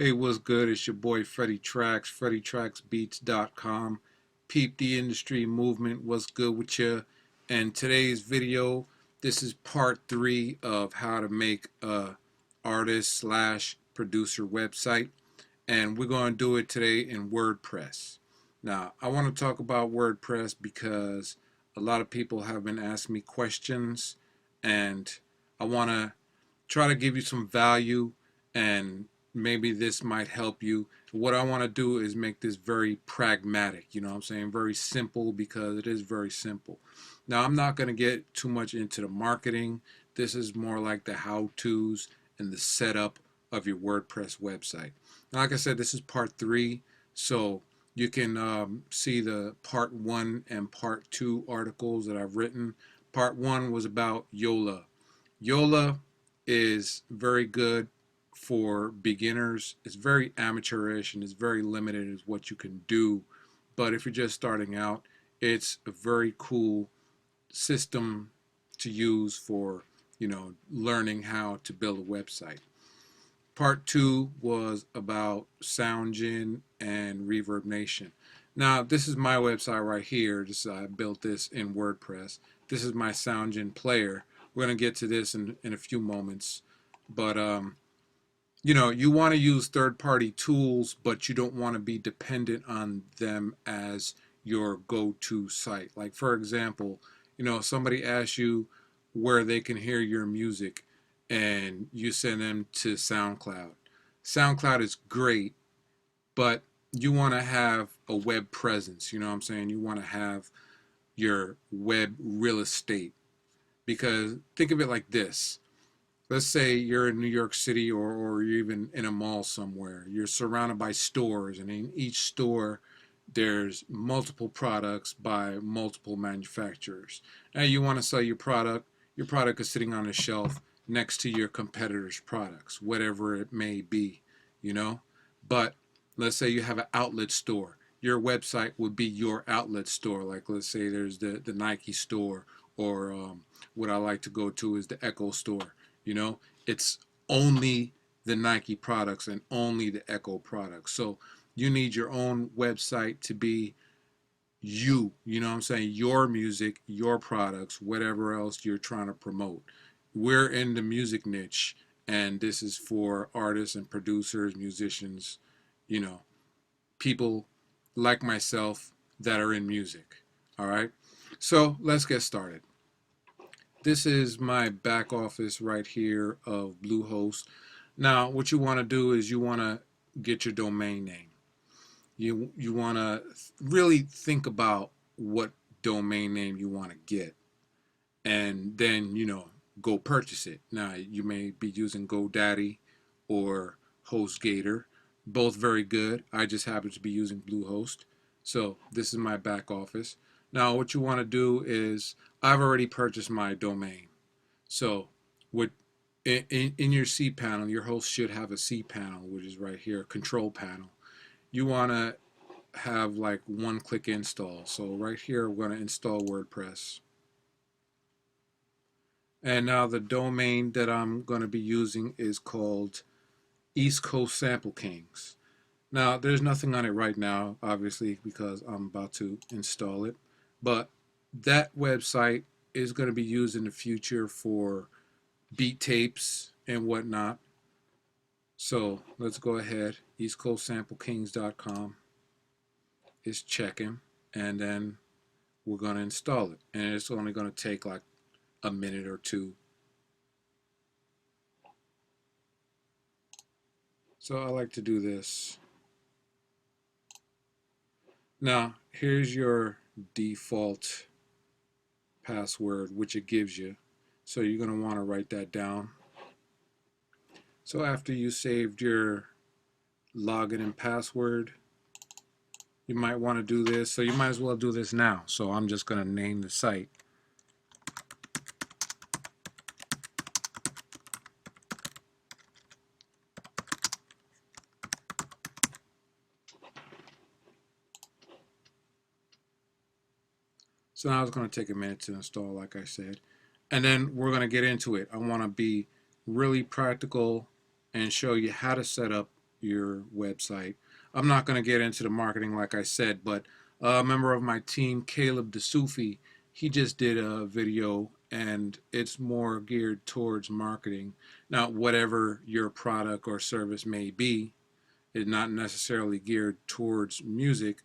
Hey, what's good? It's your boy Freddie Tracks, FreddieTracksBeats.com. Peep the industry movement. What's good with you? And today's video, this is part 3 of how to make a artist slash producer website. And we're going to do it today in WordPress. Now, I want to talk about WordPress because a lot of people have been asking me questions, and I want to try to give you some value, and maybe this might help you. What I want to do is make this very pragmatic, you know what I'm saying? Very simple, because it is very simple. Now, I'm not going to get too much into the marketing. This is more like the how-tos and the setup of your WordPress website. Now, like I said, this is part 3, so you can see the part 1 and part 2 articles that I've written. Part 1 was about Yola. Yola is very good for beginners. It's very amateurish and it's very limited as what you can do. But if you're just starting out, it's a very cool system to use for, learning how to build a website. Part 2 was about SoundGen and Reverb Nation. Now, this is my website right here. I built this in WordPress. This is my SoundGen player. We're going to get to this in a few moments. But, you want to use third-party tools, but you don't want to be dependent on them as your go-to site. Like, for example, somebody asks you where they can hear your music, and you send them to SoundCloud. SoundCloud is great, but you want to have a web presence. You know what I'm saying? You want to have your web real estate. Because think of it like this. Let's say you're in New York City, or you're even in a mall somewhere. You're surrounded by stores, and in each store there's multiple products by multiple manufacturers. And you want to sell your product. Your product is sitting on a shelf next to your competitors' products, whatever it may be, you know. But let's say you have an outlet store. Your website would be your outlet store. Like, let's say there's the Nike store, or what I like to go to is the Echo store. It's only the Nike products and only the Echo products. So you need your own website to be you know what I'm saying? Your music, your products, whatever else you're trying to promote. We're in the music niche, and this is for artists and producers, musicians, you know, people like myself that are in music. All right. So let's get started. This is my back office right here of Bluehost. Now, what you want to do is you want to get your domain name. You want to really think about what domain name you want to get, and then go purchase it. Now, you may be using GoDaddy or HostGator, both very good. I just happen to be using Bluehost. So this is my back office. Now, what you want to do is, I've already purchased my domain. So what in your cPanel, your host should have a cPanel, which is right here, control panel. You want to have like one-click install. So right here, we're going to install WordPress. And now the domain that I'm going to be using is called East Coast Sample Kings. Now, there's nothing on it right now, obviously, because I'm about to install it. But that website is going to be used in the future for beat tapes and whatnot. So let's go ahead. EastCoastSampleKings.com is checking, and then we're going to install it. And it's only going to take like a minute or two. So I like to do this. Now, here's your default password, which it gives you. So you're going to want to write that down. So after you saved your login and password, you might want to do this. So you might as well do this now. So I'm just going to name the site. So now it's going to take a minute to install, like I said. And then we're going to get into it. I want to be really practical and show you how to set up your website. I'm not going to get into the marketing like I said, but a member of my team, Caleb DeSufi, he just did a video and it's more geared towards marketing. Now, whatever your product or service may be, is not necessarily geared towards music,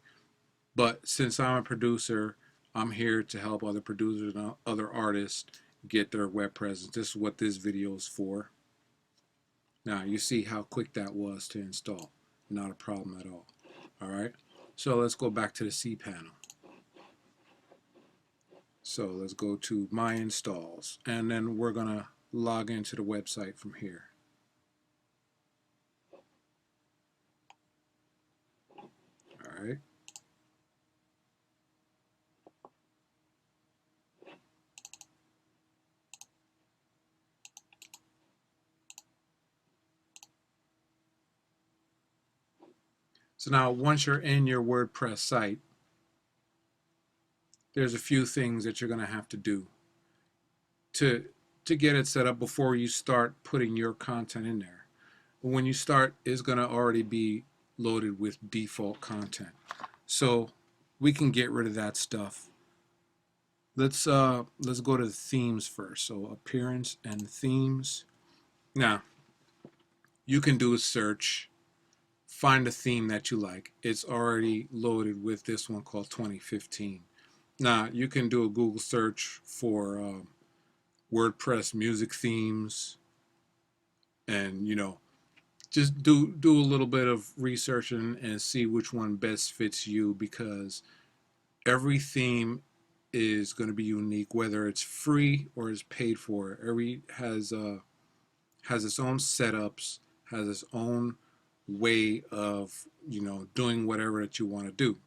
but since I'm a producer, I'm here to help other producers and other artists get their web presence. This is what this video is for. Now, you see how quick that was to install. Not a problem at all. All right, so let's go back to the cPanel. So let's go to My Installs, and then we're going to log into the website from here. All right. So now once you're in your WordPress site, there's a few things that you're going to have to do to get it set up before you start putting your content in there. When you start, it's going to already be loaded with default content. So we can get rid of that stuff. Let's go to the themes first. So appearance and themes. Now, you can do a search, find a theme that you like. It's already loaded with this one called 2015. Now, you can do a Google search for WordPress music themes, and just do a little bit of research and see which one best fits you, because every theme is going to be unique, whether it's free or is paid for. Every has its own setups, has its own way of doing whatever that you want to do.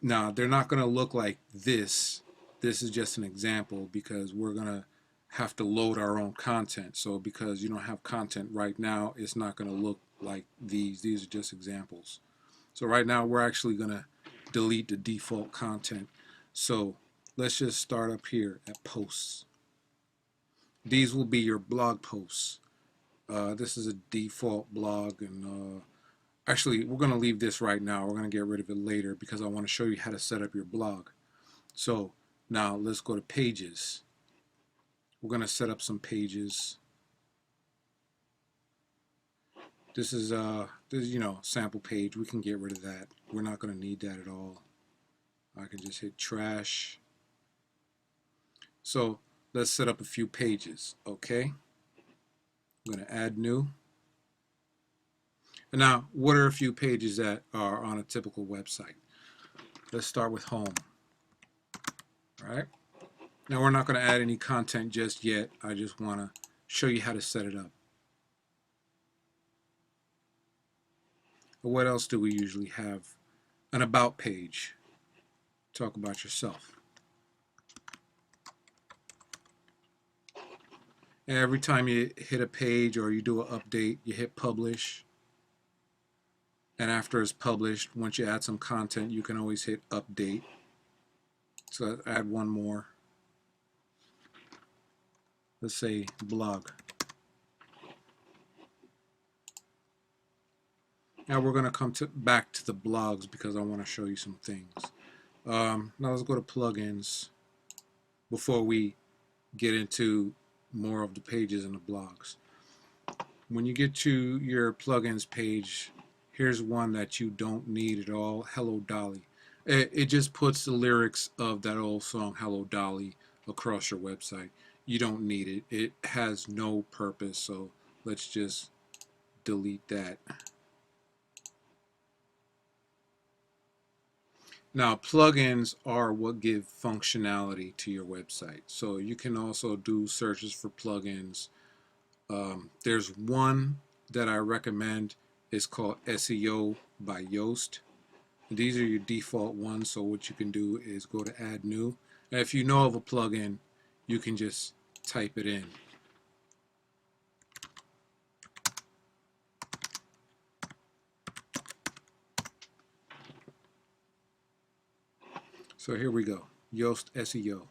Now, they're not going to look like this. This is just an example because we're going to have to load our own content. So because you don't have content right now, it's not going to look like these. These are just examples. So right now we're actually going to delete the default content. So let's just start up here at posts. These will be your blog posts. This is a default blog, and actually we're going to leave this right now. We're going to get rid of it later because I want to show you how to set up your blog. So now let's go to pages. We're going to set up some pages. This is sample page. We can get rid of that. We're not going to need that at all. I can just hit trash. So let's set up a few pages. Okay, I'm going to add new. And now, what are a few pages that are on a typical website? Let's start with home. All right. Now, we're not going to add any content just yet. I just want to show you how to set it up. But what else do we usually have? An about page. Talk about yourself. And every time you hit a page or you do an update, you hit publish. And after it's published, once you add some content, you can always hit update. So add one more. Let's say blog. Now we're going to come back to the blogs because I want to show you some things. Now let's go to plugins before we get into more of the pages in the blogs. When you get to your plugins page, here's one that you don't need at all. Hello Dolly. It just puts the lyrics of that old song Hello Dolly across your website. You don't need it. It has no purpose, so let's just delete that. Now, plugins are what give functionality to your website. So you can also do searches for plugins. There's one that I recommend. It's called SEO by Yoast. These are your default ones. So what you can do is go to add new. And if you know of a plugin, you can just type it in. So here we go, Yoast SEO.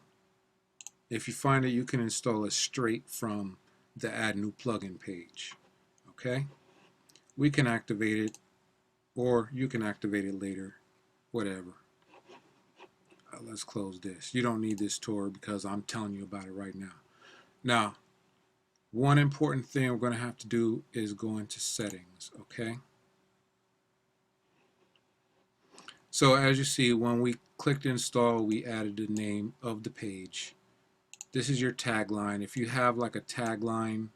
If you find it, you can install it straight from the Add New Plugin page. Okay? we can activate it, or you can activate it later, whatever. Let's close this. You don't need this tour because I'm telling you about it right now. Now, one important thing we're going to have to do is go into settings, okay? So as you see, when we clicked install, we added the name of the page. This is your tagline. If you have like a tagline,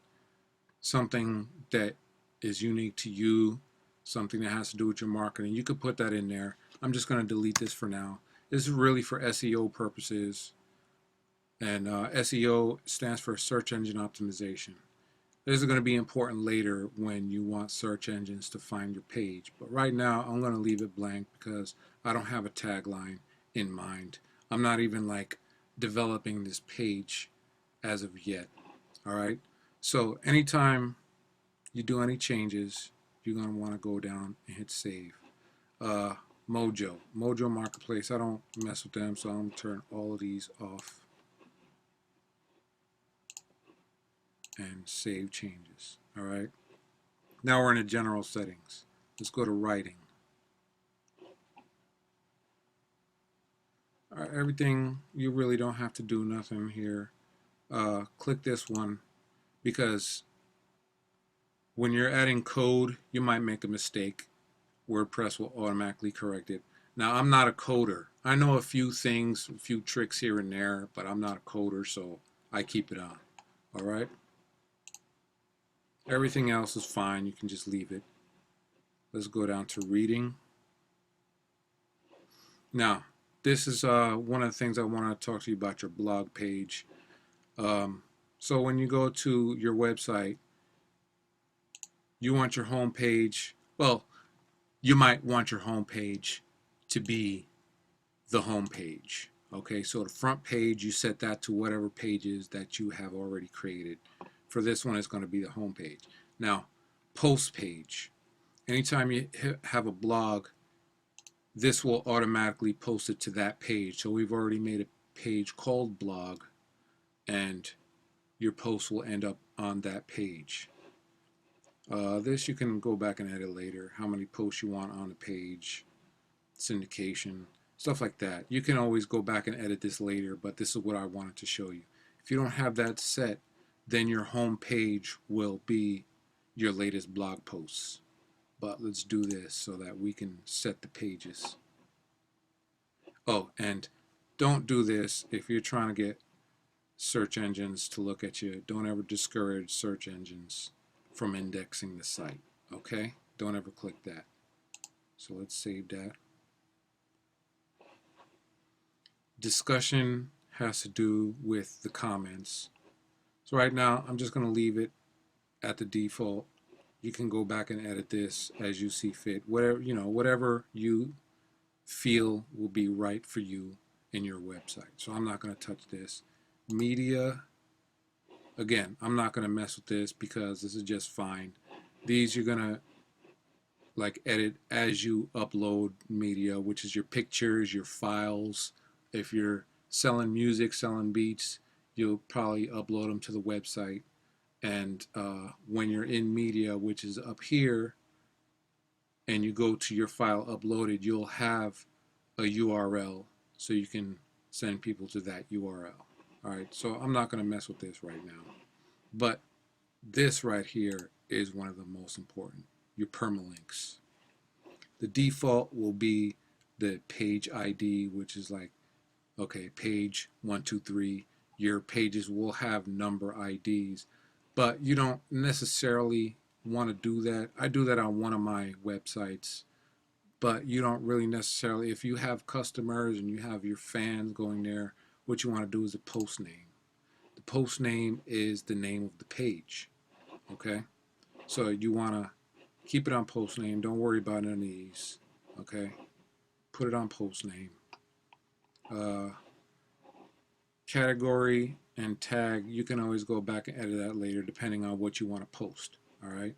something that is unique to you, something that has to do with your marketing, you could put that in there. I'm just going to delete this for now. This is really for SEO purposes, and SEO stands for search engine optimization. This is going to be important later when you want search engines to find your page, but right now I'm going to leave it blank because I don't have a tagline in mind. I'm not even like developing this page as of yet. Alright, so anytime you do any changes, you're going to want to go down and hit save. Mojo Marketplace, I don't mess with them, so I'm going to turn all of these off and save changes. Alright, now we're in the general settings. Let's go to writing. Alright, everything, you really don't have to do nothing here. Click this one because when you're adding code, you might make a mistake. WordPress will automatically correct it. Now, I'm not a coder. I know a few things, a few tricks here and there, but I'm not a coder, so I keep it on. All right? Everything else is fine. You can just leave it. Let's go down to reading. Now, this is one of the things I want to talk to you about, your blog page. So when you go to your website, you want your home page, well, you might want your home page to be the home page. Okay, so the front page, you set that to whatever pages that you have already created. For this one, it's going to be the home page. Now, post page. Anytime you have a blog, this will automatically post it to that page. So we've already made a page called blog, and your post will end up on that page. This you can go back and edit later, how many posts you want on the page, syndication, stuff like that. You can always go back and edit this later, but this is what I wanted to show you. If you don't have that set, then your home page will be your latest blog posts. But let's do this so that we can set the pages. Oh, and don't do this if you're trying to get search engines to look at you. Don't ever discourage search engines from indexing the site. Okay? Don't ever click that. So let's save that. Discussion has to do with the comments. So right now I'm just going to leave it at the default. You can go back and edit this as you see fit. Whatever you feel will be right for you in your website. So I'm not going to touch this. Media, again, I'm not going to mess with this because this is just fine. These you're going to like edit as you upload media, which is your pictures, your files. If you're selling music, selling beats, you'll probably upload them to the website. And when you're in media, which is up here, and you go to your file uploaded, you'll have a URL so you can send people to that URL. All right, so I'm not going to mess with this right now. But this right here is one of the most important, your permalinks. The default will be the page ID, which is like, okay, page 123. Your pages will have number IDs, but you don't necessarily want to do that. I do that on one of my websites, but you don't really necessarily, if you have customers and you have your fans going there, what you want to do is a post name. The post name is the name of the page, okay? So you want to keep it on post name. Don't worry about any of these, okay? Put it on post name. Category and tag, you can always go back and edit that later depending on what you want to post, all right?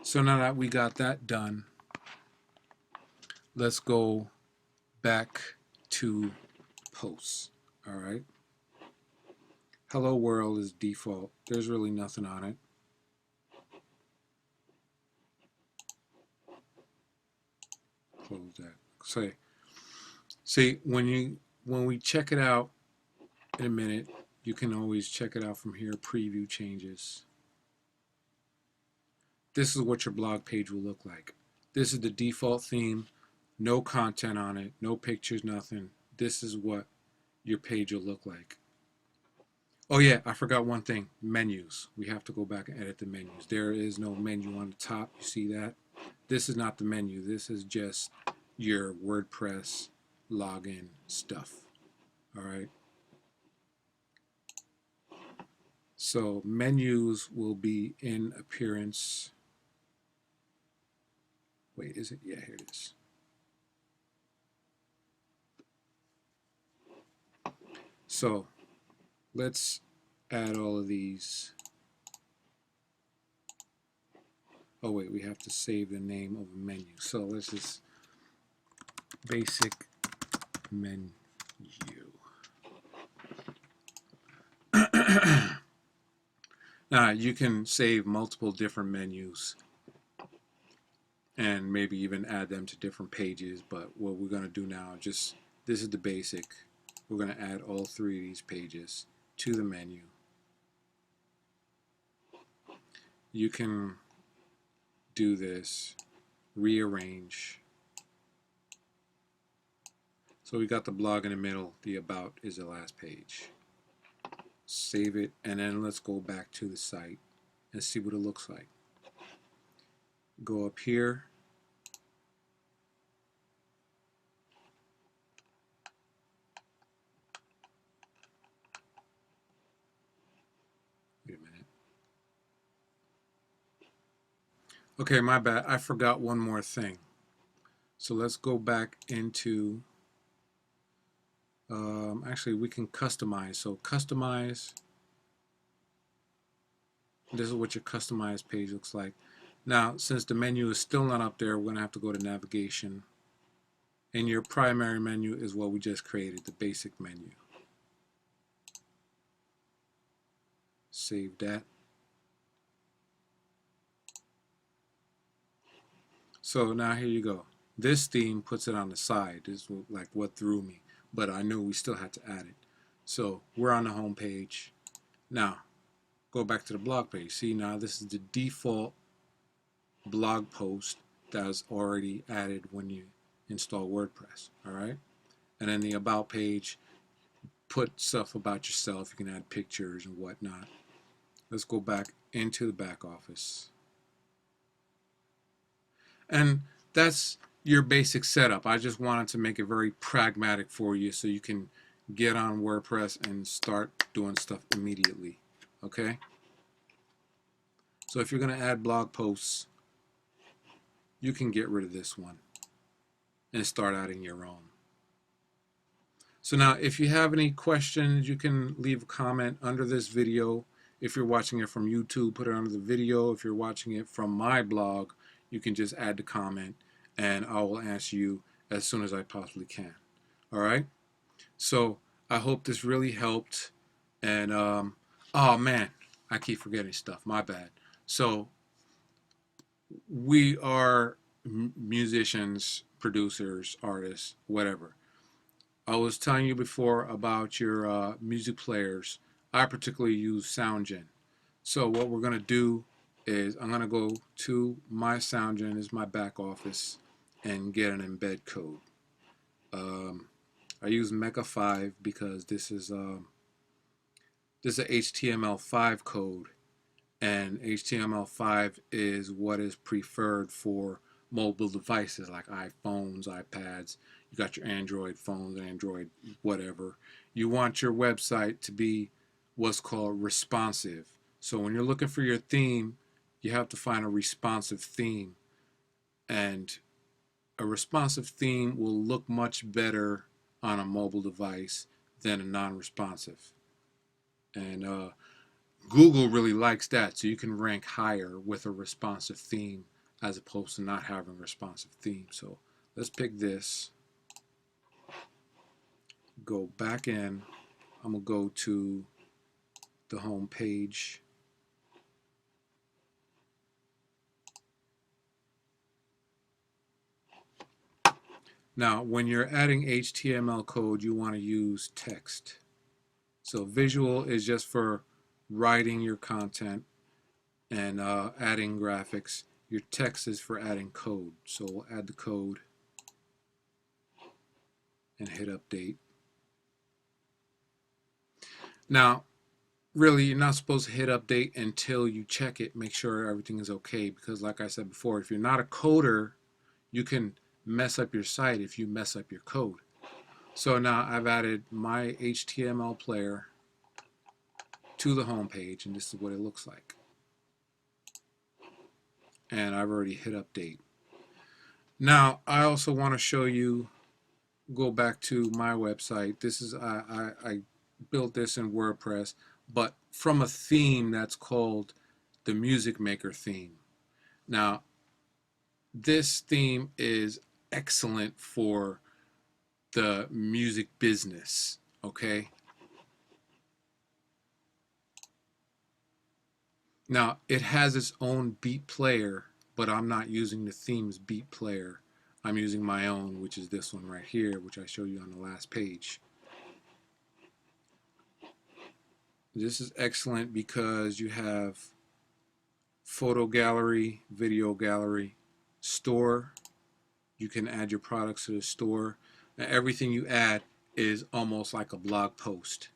So now that we got that done, let's go back to posts, all right? Hello World is default. There's really nothing on it. Close that. See, when we check it out in a minute, you can always check it out from here. Preview changes. This is what your blog page will look like. This is the default theme. No content on it. No pictures. Nothing. This is what your page will look like. Oh yeah, I forgot one thing. Menus. We have to go back and edit the menus. There is no menu on the top. You see that? This is not the menu. This is just your WordPress login stuff. All right. So menus will be in appearance. Wait, is it? Yeah, here it is. So let's add all of these. Oh wait, we have to save the name of a menu. So let's just basic menu. Now you can save multiple different menus and maybe even add them to different pages, but what we're going to do now, just this is the basic. We're going to add all three of these pages to the menu. You can do this, rearrange. So we got the blog in the middle, the about is the last page. Save it, and then let's go back to the site and see what it looks like. Go up here. Wait a minute. Okay, my bad. I forgot one more thing. So let's go back into, actually we can customize. So customize, this is what your customized page looks like. Now, since the menu is still not up there, we're going to have to go to navigation. And your primary menu is what we just created, the basic menu. Save that. So now here you go. This theme puts it on the side. This is like what threw me, but I knew we still had to add it. So we're on the home page. Now go back to the blog page. See, now this is the default blog post that was already added when you install WordPress. All right, and then the about page, put stuff about yourself. You can add pictures and whatnot. Let's go back into the back office. And that's your basic setup. I just wanted to make it very pragmatic for you so you can get on WordPress and start doing stuff immediately. Okay? So if you're going to add blog posts, you can get rid of this one and start adding your own. So now if you have any questions, you can leave a comment under this video. If you're watching it from YouTube, put it under the video. If you're watching it from my blog, you can just add the comment and I will answer you as soon as I possibly can. All right? So I hope this really helped. And oh man, I keep forgetting stuff. My bad. So we are musicians, producers, artists, whatever. I was telling you before about your music players. I particularly use SoundGen. So what we're going to do is I'm going to go to my SoundGen, is my back office, and get an embed code. I use Mecha 5 because this is a HTML5 code, and HTML5 is what is preferred for mobile devices like iPhones, iPads. You got your Android phones, Android whatever. You want your website to be what's called responsive. So when you're looking for your theme, you have to find a responsive theme. And a responsive theme will look much better on a mobile device than a non-responsive. And Google really likes that, so you can rank higher with a responsive theme as opposed to not having a responsive theme. So let's pick this. Go back in. I'm going to go to the home page. Now, when you're adding HTML code, you want to use text. So visual is just for writing your content and adding graphics. Your text is for adding code. So we'll add the code and hit update. Now, really, you're not supposed to hit update until you check it, make sure everything is okay, because like I said before, if you're not a coder, you can mess up your site if you mess up your code. So now I've added my HTML player to the home page, and this is what it looks like. And I've already hit update. Now, I also want to show you, go back to my website. This is, I built this in WordPress, but from a theme that's called the Music Maker theme. Now, this theme is excellent for the music business, okay? Now, it has its own beat player, but I'm not using the theme's beat player. I'm using my own, which is this one right here, which I showed you on the last page. This is excellent because you have photo gallery, video gallery, store. You can add your products to the store. Now, everything you add is almost like a blog post.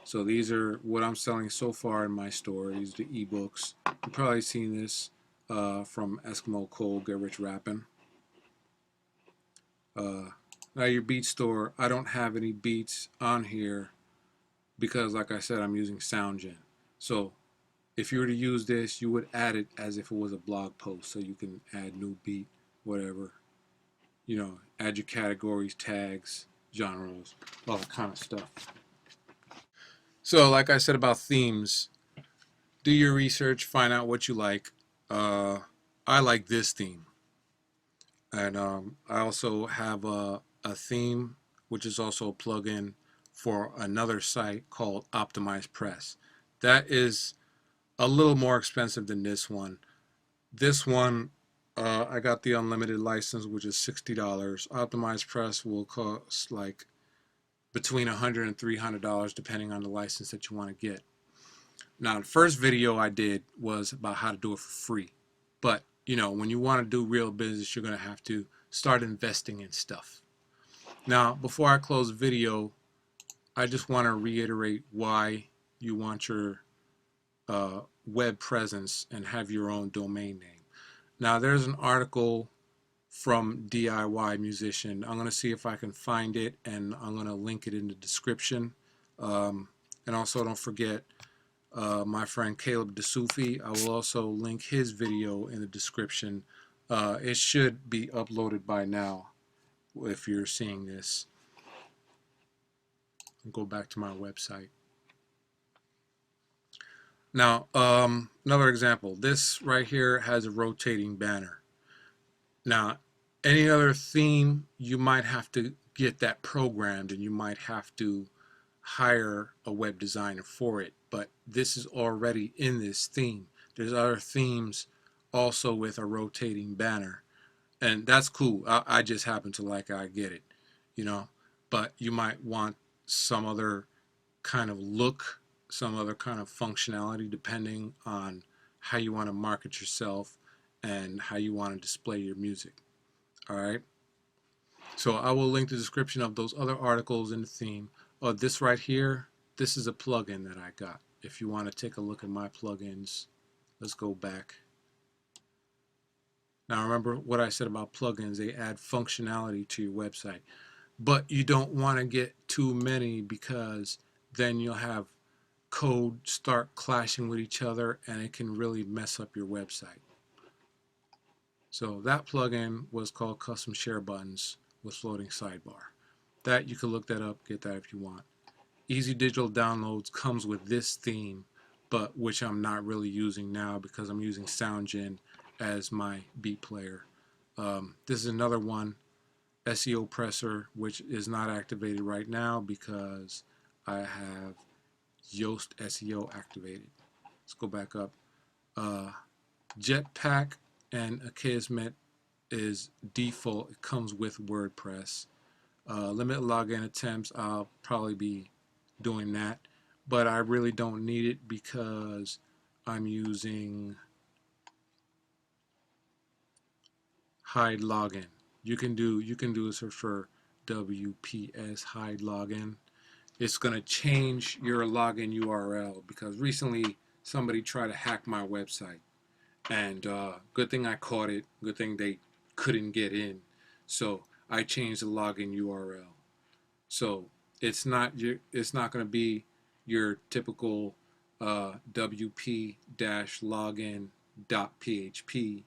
So these are what I'm selling so far in my store. These are the ebooks. You've probably seen this from Eskimo Cole, Get Rich Rappin'. Now your beat store, I don't have any beats on here because, like I said, I'm using SoundGen. So if you were to use this, you would add it as if it was a blog post. So you can add new beat, whatever. You know, add your categories, tags, genres, all that kind of stuff. So like I said about themes, do your research, find out what you like. I like this theme. And I also have a theme, which is also a plugin for another site called Optimize Press. That is a little more expensive than this one. This one, I got the unlimited license, which is $60. Optimize Press will cost like between $100 and $300, depending on the license that you want to get. Now, the first video I did was about how to do it for free. But, you know, when you want to do real business, you're going to have to start investing in stuff. Now, before I close the video, I just want to reiterate why you want your web presence and have your own domain name. Now, there's an article from DIY Musician. I'm going to see if I can find it, and I'm going to link it in the description. And also, don't forget, my friend Caleb DeSoufi, I will also link his video in the description. It should be uploaded by now if you're seeing this. I'll go back to my website. Now, another example. This right here has a rotating banner. Now, any other theme, you might have to get that programmed, and you might have to hire a web designer for it, but this is already in this theme. There's other themes also with a rotating banner, and that's cool. I just happen to like it. I get it, you know, but you might want some other kind of look, some other kind of functionality, depending on how you want to market yourself and how you want to display your music. All right, so I will link the description of those other articles in the theme. This right here, this is a plugin that I got. If you want to take a look at my plugins, let's go back. Now remember what I said about plugins, they add functionality to your website. But you don't want to get too many, because then you'll have code start clashing with each other and it can really mess up your website. So that plugin was called Custom Share Buttons with Floating Sidebar. That, you can look that up, get that if you want. Easy Digital Downloads comes with this theme, but which I'm not really using now because I'm using SoundGen as my beat player. This is another one, SEO Presser, which is not activated right now because I have Yoast SEO activated. Let's go back up. Jetpack and Akismet is default. It comes with WordPress. Limit login attempts, I'll probably be doing that, but I really don't need it because I'm using hide login. You can do a search for WPS hide login. It's gonna change your login URL because recently somebody tried to hack my website, and good thing I caught it. Good thing they couldn't get in. So I changed the login URL. So it's not going to be your typical wp-login.php.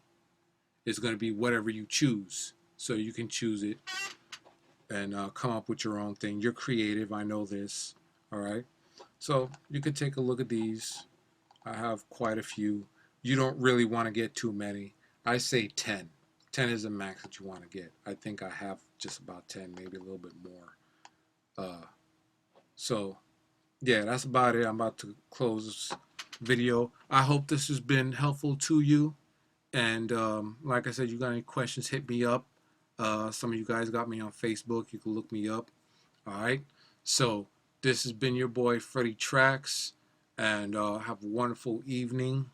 It's going to be whatever you choose. So you can choose it and come up with your own thing. You're creative, I know this. All right. So you can take a look at these. I have quite a few. You don't really want to get too many. I say 10. 10 is the max that you want to get. I think I have just about 10, maybe a little bit more. So yeah, that's about it. I'm about to close this video. I hope this has been helpful to you. And like I said, you got any questions, hit me up. Some of you guys got me on Facebook. You can look me up. All right. So this has been your boy Freddie Tracks, and have a wonderful evening,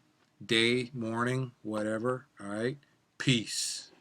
day, morning, whatever. All right. Peace.